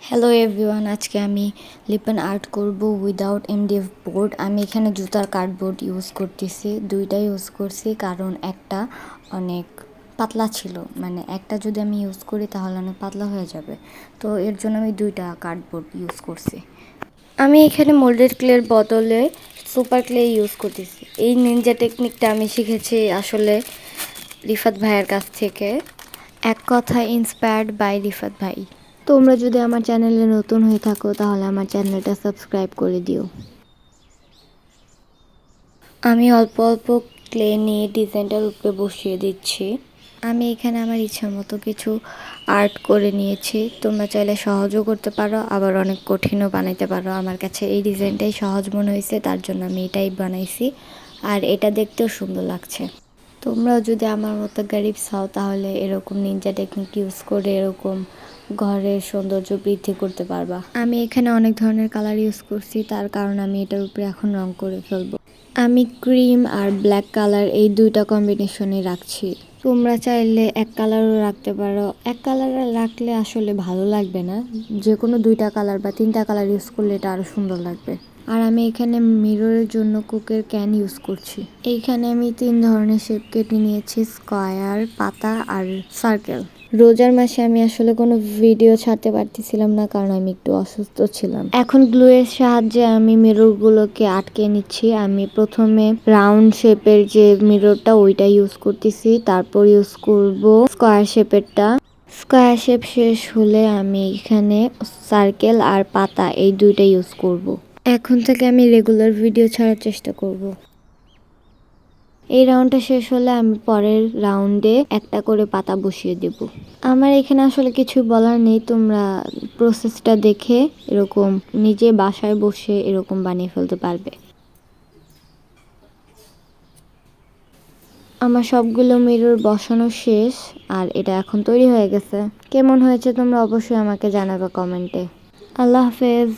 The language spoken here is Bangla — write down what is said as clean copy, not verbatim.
হ্যালো এভরিওয়ান, আজকে আমি লিপন আর্ট করব উইদাউট এমডিএফ বোর্ড। আমি এখানে জুতার কার্ডবোর্ড ইউজ করতেছি, দুইটা ইউজ করছি কারণ একটা অনেক পাতলা ছিল, মানে একটা যদি আমি ইউজ করি তাহলে অনেক পাতলা হয়ে যাবে, তো এর জন্য আমি দুইটা কার্ডবোর্ড ইউজ করছি। আমি এখানে মোল্ডেড ক্লের বদলে সুপার ক্লে ইউজ করতেছি। এই নিনজা টেকনিকটা আমি শিখেছি আসলে রিফাত ভাইয়ের কাছ থেকে, এক কথা ইন্সপায়ার্ড বাই রিফাত ভাই। তোমরা যদি আমার চ্যানেলে নতুন হয়ে থাকো তাহলে আমার চ্যানেলটা সাবস্ক্রাইব করে দিও। আমি অল্প অল্প ক্লে নিয়ে ডিজাইনটার উপরে বসিয়ে দিচ্ছি। আমি এখানে আমার ইচ্ছা মতো কিছু আর্ট করে নিয়েছি, তোমরা চাইলে সহজও করতে পারো আবার অনেক কঠিনও বানাইতে পারো। আমার কাছে এই ডিজাইনটাই সহজ মনে হয়েছে, তার জন্য আমি এটাই বানাইছি, আর এটা দেখতেও সুন্দর লাগছে। তোমরাও যদি আমার মতো গরিব চাও তাহলে এরকম নিনজা টেকনিক ইউজ করে এরকম ঘরের সৌন্দর্য বৃদ্ধি করতে পারবা। আমি এখানে অনেক ধরনের কালার ইউজ করছি, তার কারণ আমি এটার উপরে এখন রং করে ফেলবো। আমি ক্রিম আর ব্ল্যাক কালার এই দুইটা কম্বিনেশনে রাখছি। তোমরা চাইলে এক কালারও রাখতে পারো, এক কালার রাখলে আসলে ভালো লাগবে না, যে কোনো দুইটা কালার বা তিনটা কালার ইউজ করলে এটা আরও সুন্দর লাগবে। আর আমি এখানে মিররের জন্য কোকের ক্যান ইউজ করছি। এইখানে আমি 3 ধরনের শেপ কেটে নিয়েছি, স্কোয়ার, পাতা আর সার্কেল। রোজার মাসে আমি আসলে কোনো ভিডিও ছাড়তে পারতেছিলাম না কারণ আমি একটু অসুস্থ ছিলাম। এখন গ্লুয়ের সাহায্যে আমি মিররগুলোকে আটকে নিচ্ছি। আমি প্রথমে রাউন্ড শেপের যে মিররটা ওইটা ইউজ করতেছি, তারপর ইউজ করব স্কোয়ার শেপেরটা। স্কোয়ার শেপ শেষ হলে আমি এখানে সার্কেল আর পাতা এই দুইটা ইউজ করব। এখন থেকে আমি রেগুলার ভিডিও ছাড়ার চেষ্টা করব। এই রাউন্ডটা শেষ হলে আমি পরের রাউন্ডে একটা করে পাতা বসিয়ে দেব। আমার এখানে আসলে কিছু বলার নেই, তোমরা প্রসেসটা দেখে এরকম নিজে বাসায় বসে এরকম বানিয়ে ফেলতে পারবে। আমার সবগুলো মিরর বসানো শেষ আর এটা এখন তৈরি হয়ে গেছে। কেমন হয়েছে তোমরা অবশ্যই আমাকে জানাবে কমেন্টে। আল্লাহ হাফেজ।